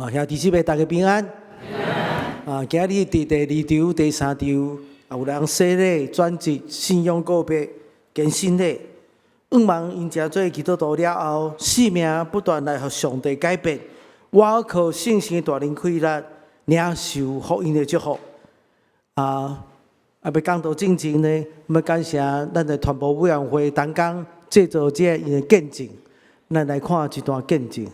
兄弟姊妹大家平安。今日伫第2场、第3场，有人洗礼、转职、信仰告别、更新礼。愿望因正做基督徒了后，生命不断来互上帝改变。我靠圣神大能开力，领受福音的祝福。要讲到正经呢，要感谢咱的传播委员会同工制作者因的见证。咱来看一段见证。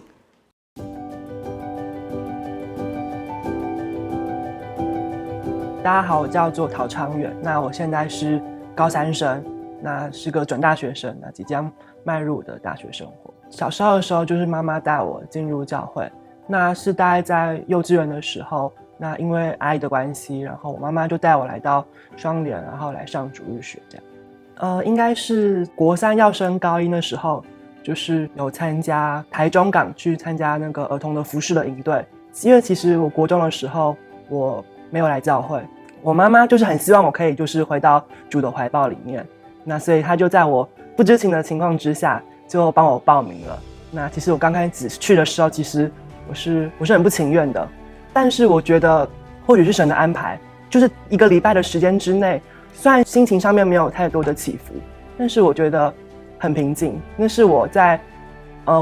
大家好，我叫做陶昌远，那我现在是高3生，那是个准大学生，那即将迈入我的大学生活。小时候的时候，就是妈妈带我进入教会，那是大概在幼稚园的时候，那因为阿姨的关系，然后我妈妈就带我来到双联，然后来上主日学这样。应该是国3要升高1的时候，就是有参加台中港去参加那个儿童的服饰的营队，因为其实我国中的时候我没有来教会，我妈妈就是很希望我可以就是回到主的怀抱里面，那所以她就在我不知情的情况之下就帮我报名了。那其实我刚开始去的时候，其实我是很不情愿的，但是我觉得或许是神的安排，就是1个礼拜的时间之内，虽然心情上面没有太多的起伏，但是我觉得很平静，那是我在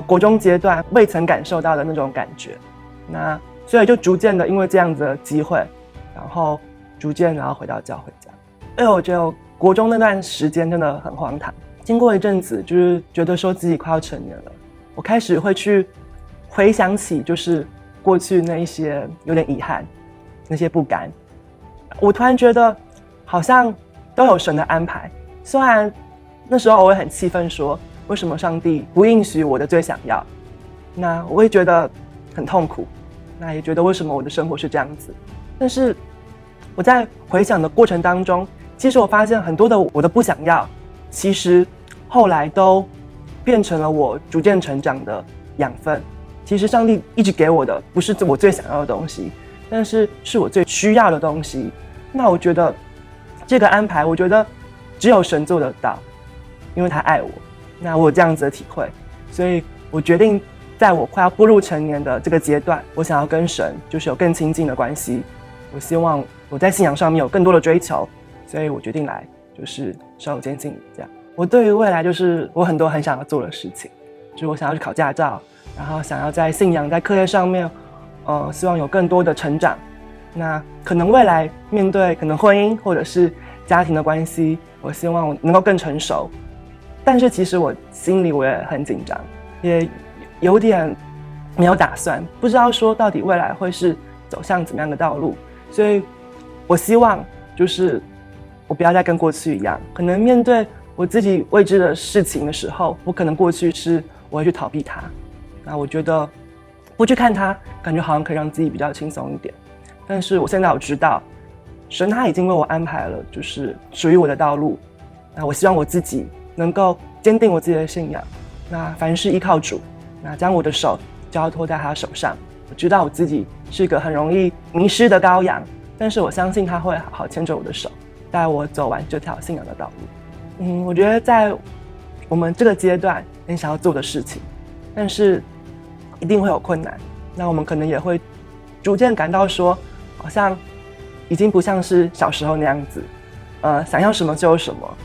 国中阶段未曾感受到的那种感觉。那所以就逐渐的因为这样子的机会，然后逐渐然后回到教会这样。因为我觉得国中那段时间真的很荒唐，经过一阵子就是觉得说自己快要成年了，我开始会去回想起就是过去那一些有点遗憾，那些不甘。我突然觉得好像都有神的安排，虽然那时候我会很气愤说为什么上帝不允许我的最想要，那我会觉得很痛苦，那也觉得为什么我的生活是这样子。但是我在回想的过程当中，其实我发现很多的我的不想要，其实后来都变成了我逐渐成长的养分。其实上帝一直给我的不是我最想要的东西，但是是我最需要的东西。那我觉得这个安排，我觉得只有神做得到，因为他爱我。那我有这样子的体会，所以我决定在我快要步入成年的这个阶段，我想要跟神就是有更亲近的关系。我希望我在信仰上面有更多的追求，所以我决定来就是稍有接近这样。我对于未来就是我很多很想要做的事情，就是我想要去考驾照，然后想要在信仰在课业上面希望有更多的成长。那可能未来面对可能婚姻或者是家庭的关系，我希望我能够更成熟。但是其实我心里我也很紧张，也有点没有打算，不知道说到底未来会是走向怎么样的道路。所以我希望就是我不要再跟过去一样，可能面对我自己未知的事情的时候，我可能过去是我会去逃避它，那我觉得不去看它，感觉好像可以让自己比较轻松一点。但是我现在我知道神他已经为我安排了就是属于我的道路，那我希望我自己能够坚定我自己的信仰，那凡事依靠主，那将我的手交托在他手上。我知道我自己是一个很容易迷失的羔羊，但是我相信他会好好牵着我的手，带我走完这条信仰的道路。我觉得在我们这个阶段很想要做的事情，但是一定会有困难，那我们可能也会逐渐感到说好像已经不像是小时候那样子想要什么就有什么，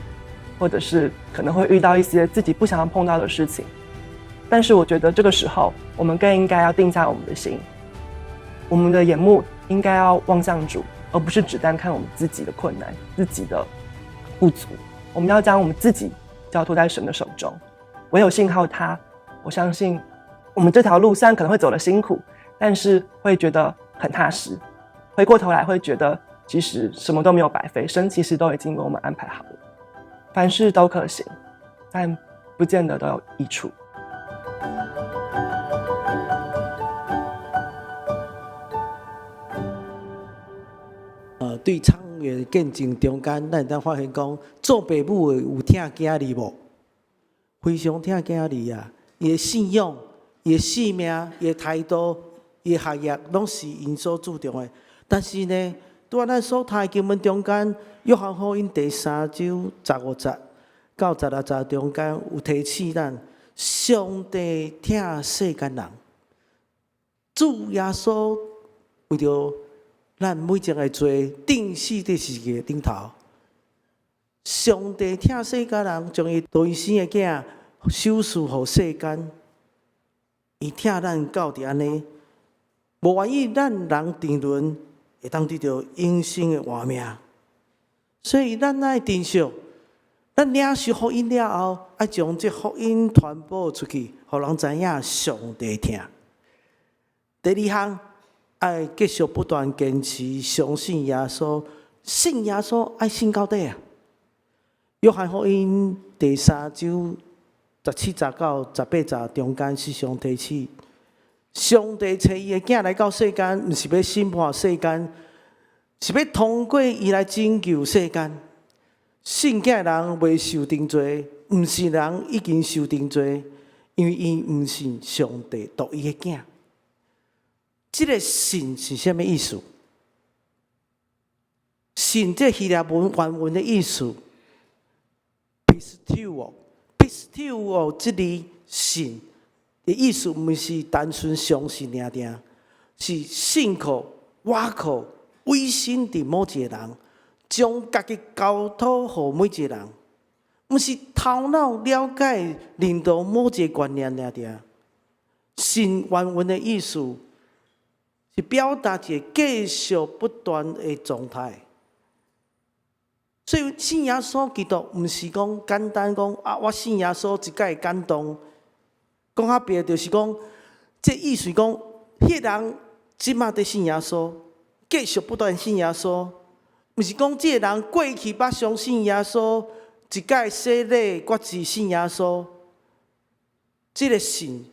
或者是可能会遇到一些自己不想要碰到的事情。但是我觉得这个时候我们更应该要定下我们的心，我们的眼目应该要望向主，而不是只单看我们自己的困难自己的不足。我们要将我们自己交托在神的手中，唯有信靠他，我相信我们这条路虽然可能会走得辛苦，但是会觉得很踏实，回过头来会觉得其实什么都没有白费，神其实都已经为我们安排好了，凡事都可行，但不见得都有益处。对昌远见证中间，咱当发现讲，做爸母的有疼囝儿无？非常疼囝儿啊！伊的信仰、伊的性命、伊的态度、伊的学业，拢是因所注重的。但是呢，拄仔咱所读的经文中间，约翰福音第3章15节到16节中间有提醒咱，上帝疼世间人。主耶稣为着咱每一个罪钉死在十字架顶头。上帝疼世间人，将伊独一生的囝手赐予世间，伊疼咱到底安尼，无愿意咱人沉沦，会当得到永生的活命。所以咱爱珍惜，咱领受福音了后，爱将这福音传播出去，互人知影上帝疼。第二项，爱继续不断坚持相信耶稣，信耶稣爱信到底啊！约翰福音第3章17、19、18节中间是上帝赐，上帝找伊的囝来到世间，毋是要审判世间，是要通过伊来拯救世间。信囝的人未受定罪，毋是人已经受定罪，因为伊毋信上帝独一的囝。这个信是什么意思？信这希腊文原文的意思 ，pisteuo 这里信的意思，毋是单纯相信尔尔，是信靠、倚靠、委身伫某一个人，将家己交托予每一个人，毋是头脑了解、领导某一个观念尔尔。信原文的意思是表达一个继续不断的状态。所以信耶稣基督毋是讲简单讲我信耶稣一概感动，讲较白就是讲，这意思讲，迄人即马在信耶稣，继续不断信耶稣，毋是讲这个人过去捌相信耶稣，一概洗礼决志信耶稣。这个信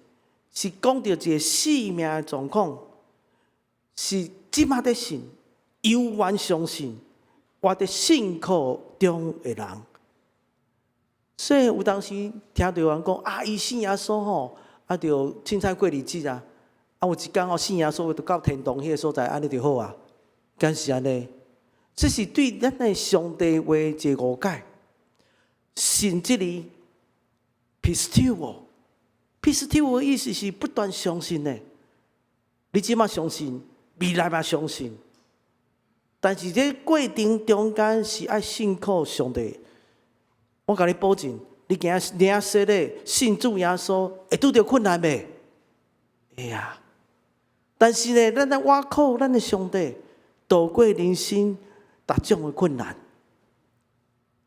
是讲到一个生命的状况，是即马在信，犹原相信。活在信靠中的人，所以有当时听到人讲伊信耶稣吼，就凊彩过日子啊。有一天信耶稣，就到天堂迄个所在，安尼就好啊。敢是安尼？这是对咱的上帝话一个误解。信这里 pisteuo 的意思是不断相信的。你即马相信，未来嘛相信。但是这过程中间是爱信靠上帝。我甲你保证，你今仔领洗礼信主耶稣，会拄着困难袂？会啊。但是呢，咱来倚靠咱的上帝，度过人生逐种的困难。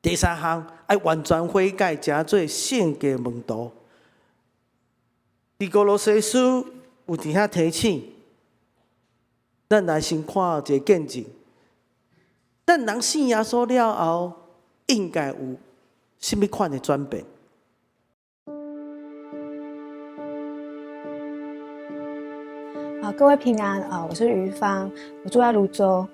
第三项，爱完全悔改，诚做圣洁门徒。伫哥罗西书有伫遐提醒，咱来先看一个见证。咱人信耶稣了后，应该有什么款的转变？各位平安我是于芳，我住在泸州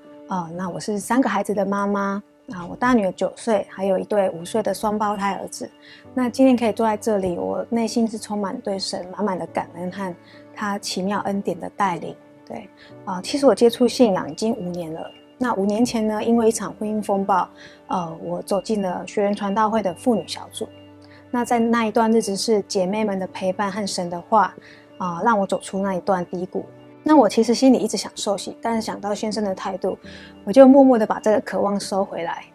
那我是3个孩子的妈妈我大女儿9岁，还有一对5岁的双胞胎儿子。那今天可以坐在这里，我内心是充满对神满满的感恩和他奇妙恩典的带领。对其实我接触信仰已经5年了。那5年前呢，因为一场婚姻风暴，我走进了学员传道会的妇女小组。那在那一段日子是姐妹们的陪伴和神的话让我走出那一段低谷。那我其实心里一直想受洗，但是想到先生的态度，我就默默的把这个渴望收回来。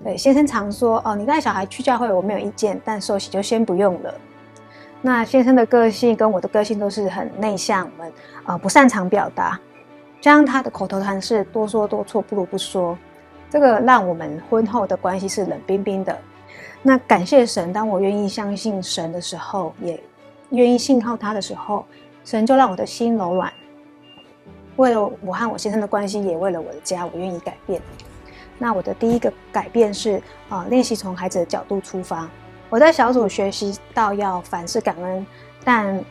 对，先生常说你带小孩去教会我没有意见，但受洗就先不用了。那先生的个性跟我的个性都是很内向，我们不擅长表达。加上他的口头禅是多说多错不如不说，这个让我们婚后的关系是冷冰冰的。那感谢神，当我愿意相信神的时候，也愿意信靠他的时候，神就让我的心柔软。为了我和我先生的关系，也为了我的家，我愿意改变。那我的第一个改变是练习从孩子的角度出发。我在小组学习到要凡事感恩，但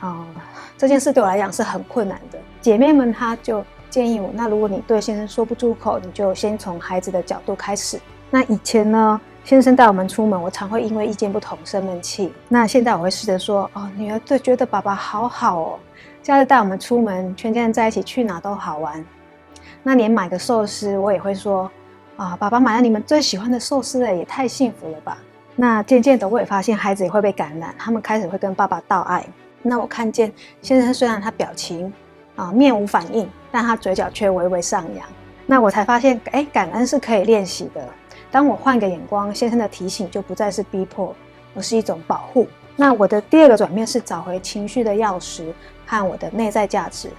这件事对我来讲是很困难的。姐妹们她就建议我，那如果你对先生说不出口，你就先从孩子的角度开始。那以前呢，先生带我们出门，我常会因为意见不同生闷气。那现在我会试着说，女儿对觉得爸爸好好哦，假日带我们出门，全家人在一起去哪都好玩。那连买个寿司，我也会说，爸爸买了你们最喜欢的寿司了，也太幸福了吧。那渐渐的，我也发现孩子也会被感染，他们开始会跟爸爸道爱。那我看见先生虽然他表情面无反应，但他嘴角却微微上扬。那我才发现，感恩是可以练习的。当我换个眼光，先生的提醒就不再是逼迫，而是一种保护。那我的第二个转变是找回情绪的钥匙和我的内在价值。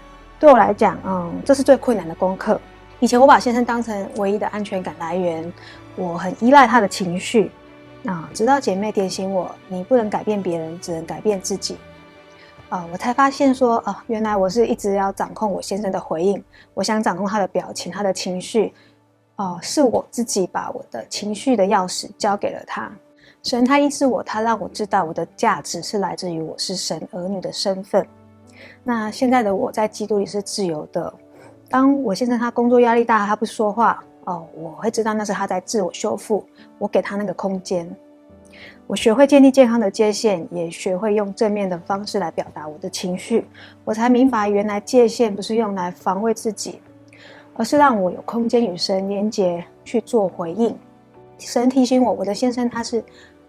对我来讲，这是最困难的功课。以前我把先生当成唯一的安全感来源，我很依赖他的情绪。直到姐妹点醒我，你不能改变别人，只能改变自己。我才发现说，原来我是一直要掌控我先生的回应，我想掌控他的表情、他的情绪。是我自己把我的情绪的钥匙交给了他。神他医治我，他让我知道我的价值是来自于我是神儿女的身份。那现在的我在基督里是自由的。当我先生他工作压力大，他不说话，我会知道那是他在自我修复，我给他那个空间。我学会建立健康的界限，也学会用正面的方式来表达我的情绪。我才明白，原来界限不是用来防卫自己，而是让我有空间与神连结，去做回应。神提醒我，我的先生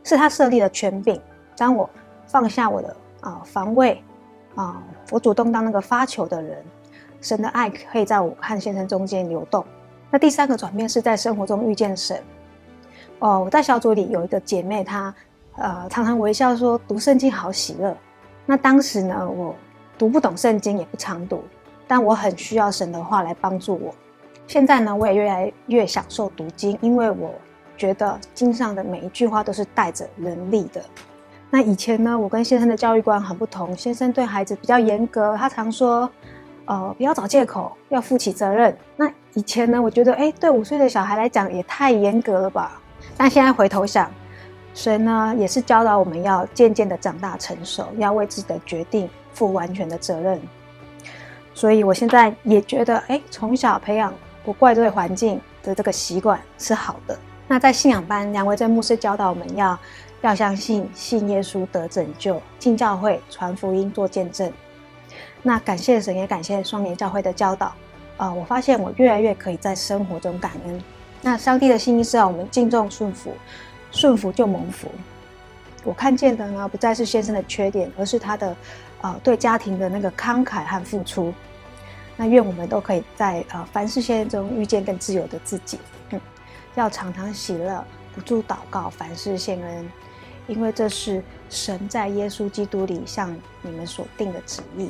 是他设立的权柄。当我放下我的防卫，我主动当那个发球的人，神的爱可以在我和先生中间流动。那第三个转变是在生活中遇见神。我在小组里有一个姐妹，她常常微笑说读圣经好喜乐。那当时呢，我读不懂圣经，也不常读，但我很需要神的话来帮助我。现在呢，我也越来越享受读经，因为我觉得经上的每一句话都是带着能力的。那以前呢，我跟先生的教育观很不同，先生对孩子比较严格，他常说不要找借口，要负起责任。那以前呢，我觉得对5岁的小孩来讲也太严格了吧。但现在回头想，神呢也是教导我们要渐渐的长大成熟，要为自己的决定负完全的责任。所以我现在也觉得从小培养不怪罪环境的这个习惯是好的。那在信仰班，梁维正牧师教导我们要相信，信耶稣得拯救，进教会传福音做见证。那感谢神，也感谢双年教会的教导。我发现我越来越可以在生活中感恩。那上帝的心意是让我们敬重顺服，顺服就蒙福。我看见的呢，不再是先生的缺点，而是他的对家庭的那个慷慨和付出。那愿我们都可以在凡事谢恩中遇见更自由的自己。要常常喜乐，不住祷告，凡事谢恩，因为这是神在耶稣基督里向你们所定的旨意。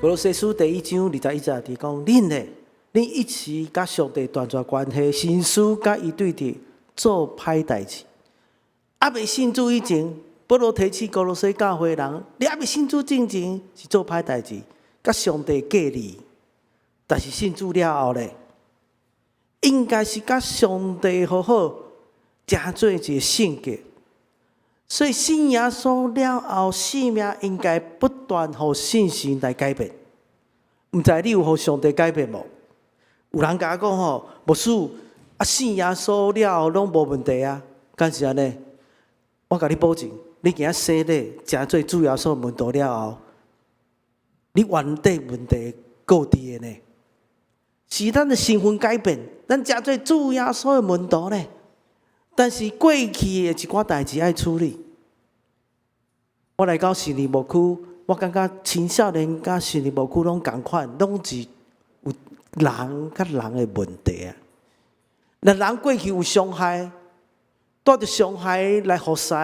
歌罗西书第1章21节讲：恁一起甲上帝断绝关系，心思甲伊对敌，做歹代志。未信主以前，保罗提起歌罗西教会人，你未信主之前是做歹代志，甲上帝隔离。但是信主了后咧，应该是甲上帝好好，成做一个性格。所以信耶稣了后，生命应该不断互信心来改变。毋知你有互上帝改变无？有人甲我讲牧师信耶稣了后拢无问题啊，敢是安尼？我甲你保证，你今仔洗礼，成做主耶稣门徒了后，你原底问题够伫的呢。是咱的身份改变，咱成做主耶稣的门徒呢。但是过去的一寡代志爱处理。我来到信义牧区，我感觉青少年甲信义牧区拢同款，拢是有人甲人的问题啊。那人过去有伤害，带着伤害来服侍，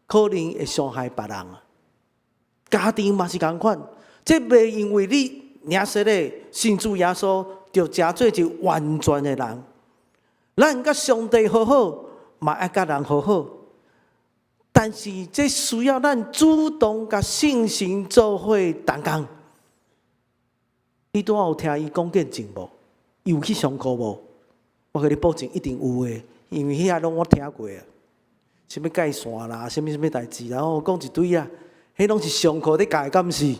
可能会伤害别人啊。家庭嘛是同款，这袂因为你领洗礼信主耶稣，就成做一完全的人。咱甲上帝好好，嘛爱甲人好好，但是这需要咱主动甲信心做伙同工。你拄有听伊讲见证无？伊有去上课无？我甲你保证一定有诶，因为遐拢我听过啊。什么界线啦，什么代志，然后讲一堆啊，迄拢是上课咧教，敢毋是？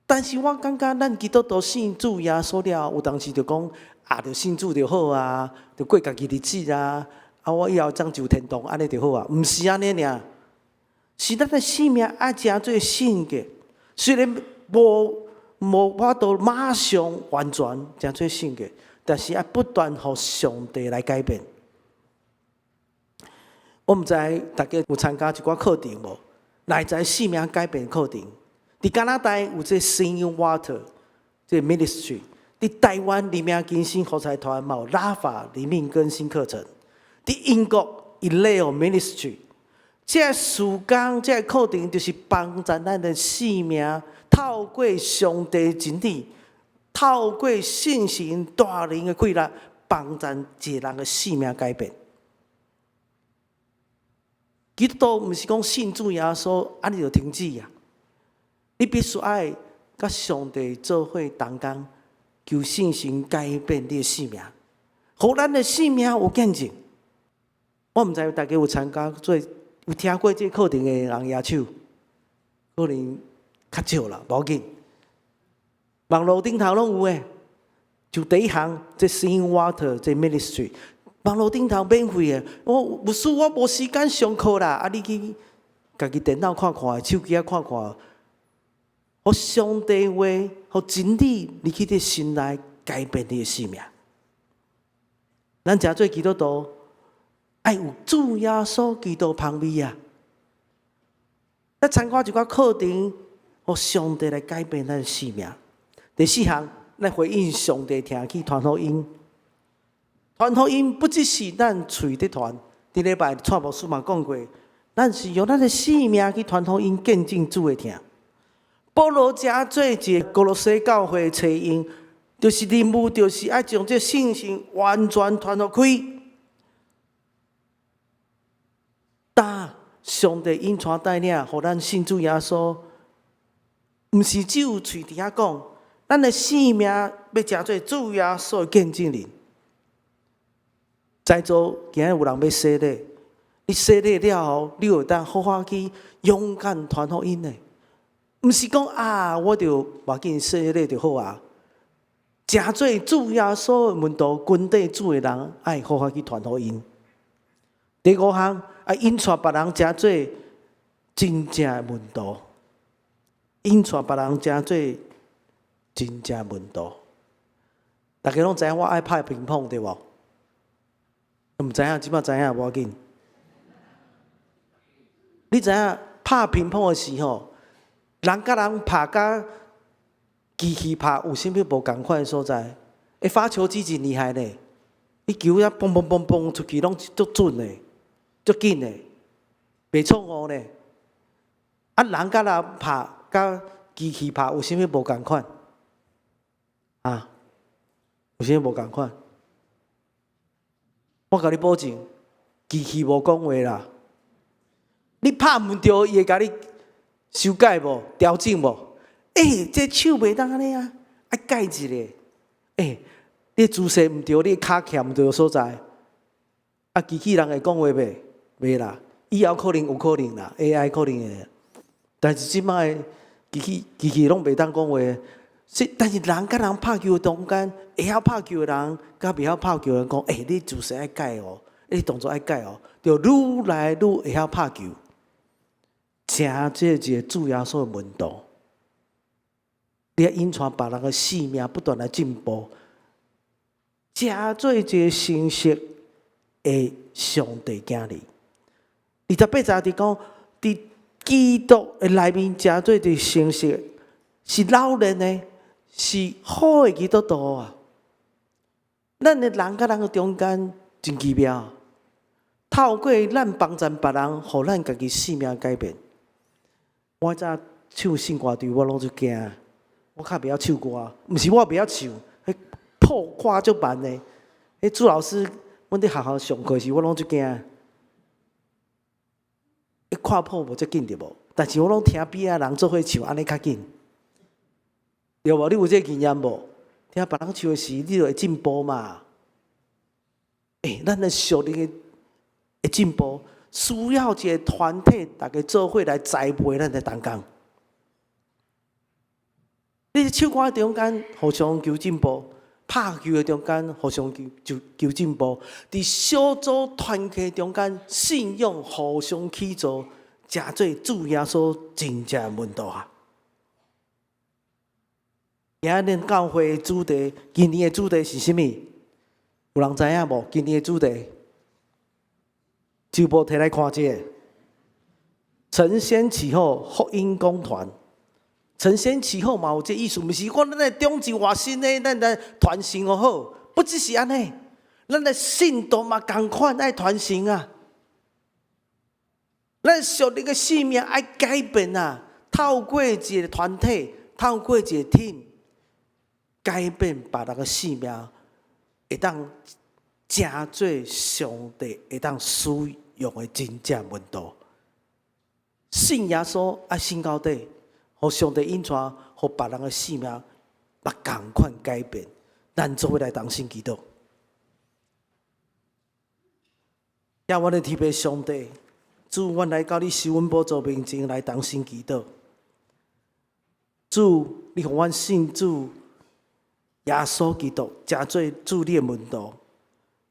但是我感觉咱基督徒信主耶稣了，有当时就讲着信主就好啊，就过家己日子啊，我以后将就天堂，安尼就好啊。毋是安尼尔，是咱的生命爱成做性格，虽然无法度马上完全成做性格，但是要不断互上帝来改变。我毋知大家有参加一寡课程无？来知生命改变课程。伫加拿大有这 Singing Water 这 ministry， 伫台湾黎明更新福彩团嘛有拉法黎明更新课程。伫英国 Eleo Ministry， 这时间这课程就是帮助咱的生命，透过上帝真理，透过信心大灵的规律，帮助一个人的生命改变。基督徒毋是讲信主耶稣，安尼就停止啊！你必须爱甲上帝做伙同工，求信心改变你的生命，互咱的生命有见证。我毋知大家有参加做有听过这课程的人举手，可能较少啦，无要紧。网络顶头拢有诶，就第一项这 Singing Water 这 ministry。网络顶头免费诶，牧师我无时间上课啦，啊你去家己电脑看看，手机啊看看，互上帝话，互真理入去你心内，改变你诶生命。咱诚做基督徒，爱有主耶稣基督旁边啊，咱参加一寡课程，互上帝来改变咱诶生命。第四项，咱回应上帝听去传福音。传福音不只是咱嘴在传，伫礼拜蔡牧师嘛讲过，咱是用咱的生命去传福音，见证主的听。保罗诚做一个哥罗西教会找因，就是任务，就是爱将这信心完全传落开。但上帝引传带领，互咱信主耶稣，毋是只有嘴底下讲，咱的生命要诚做主耶稣的见证人。在座今日有人要洗礼，你洗礼了后，你有当好好去勇敢传福音的，毋是讲啊，我就无要紧洗礼就好啊。诚做主耶稣的门徒，跟底主的人，爱好好去传福音。第五项，爱引传别人，诚做真正的门徒。引传别人，诚做真正的门徒。大家拢知影我爱拍乒乓对无？毋知影，即摆知影无要紧。你知影拍乒乓的时候，人甲人拍甲机器拍有啥物无共款的所在？发球机真厉害呢！伊球遐嘣嘣嘣嘣出去，拢足准的，足紧的，袂错误呢。啊，人甲人拍甲机器拍有啥物无共款？啊，有啥物无共款？我甲你保证，机器无讲话啦。你拍毋着，伊会甲你修改无、调整无？这手袂当安尼啊，爱改一下。你姿势毋对，你骹徛毋对所在，啊，机器人会讲话袂？袂啦。以后可能有可能啦 ，AI 可能会，但是即摆机器拢袂当讲话。但是人甲人拍球中间，会晓拍球的人，甲袂晓拍球的人讲，你姿势爱改哦，你动作爱改哦，就愈来愈会晓拍球。诚这一个主耶稣的门徒，你要引传别人的生命不断来进步，诚做一个成熟的上帝囝儿。28节伫讲，伫基督的内面，诚做一个成熟，是老练的。是好的基督徒啊！咱的人甲人的中间真奇妙，透过咱帮助别人，互咱家己生命改变。我早唱圣歌队，我拢就惊，我较袂晓唱歌，毋是我袂晓唱，迄破歌足慢的。迄朱老师，阮伫学校上课时，我拢就惊，看破无遮紧着无？但是我拢听边仔人做伙唱，安尼较紧。对无？你有这经验无？听别人唱的时，你就会进步嘛。咱的属灵的进步，需要一个团体，大家做伙来栽培咱的同工。你伫唱歌的中间互相求进步，拍球的中间互相求进步，伫小组团契中间信仰互相起造，诚做主耶稣真正的门徒啊！今日教会的主题，今年的主题是啥物？有人知影无？今年的主题，就无摕来看这个。承先启后，福音公团。承先启后嘛，有这意思，毋是讲咱来中就活新的，咱来传承就好，不只是安尼，咱的信徒嘛同款爱传承啊。咱属灵的生命爱改变啊，透过一个团体，透过一个 team， 改变别人的生命，会当成做上帝会当使用的真正门道。信耶稣爱信到底，互上帝引传，互别人的生命也同款改变。咱做伙来同心祈祷。也我的天父上帝，主，阮来到你施恩宝座面前来同心祈祷。主，你互阮信主耶稣基督，成做主你的门徒，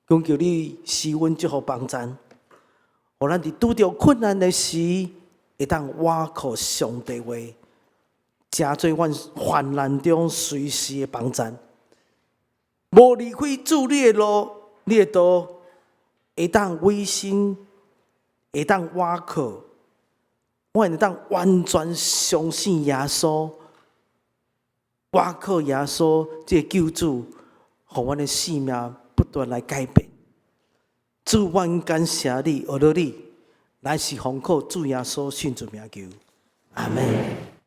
恳求你施恩祝福帮助，互咱伫拄着困难的时，会当倚靠上帝话，成做阮患难中随时的帮助。无离开主你的路，你的道，会当委身，会当倚靠，我会当完全相信耶稣，倚靠耶稣这救主，互阮的生命不断来改变。主，阮感谢你，学到你，乃是奉靠主耶稣圣主名求，阿门。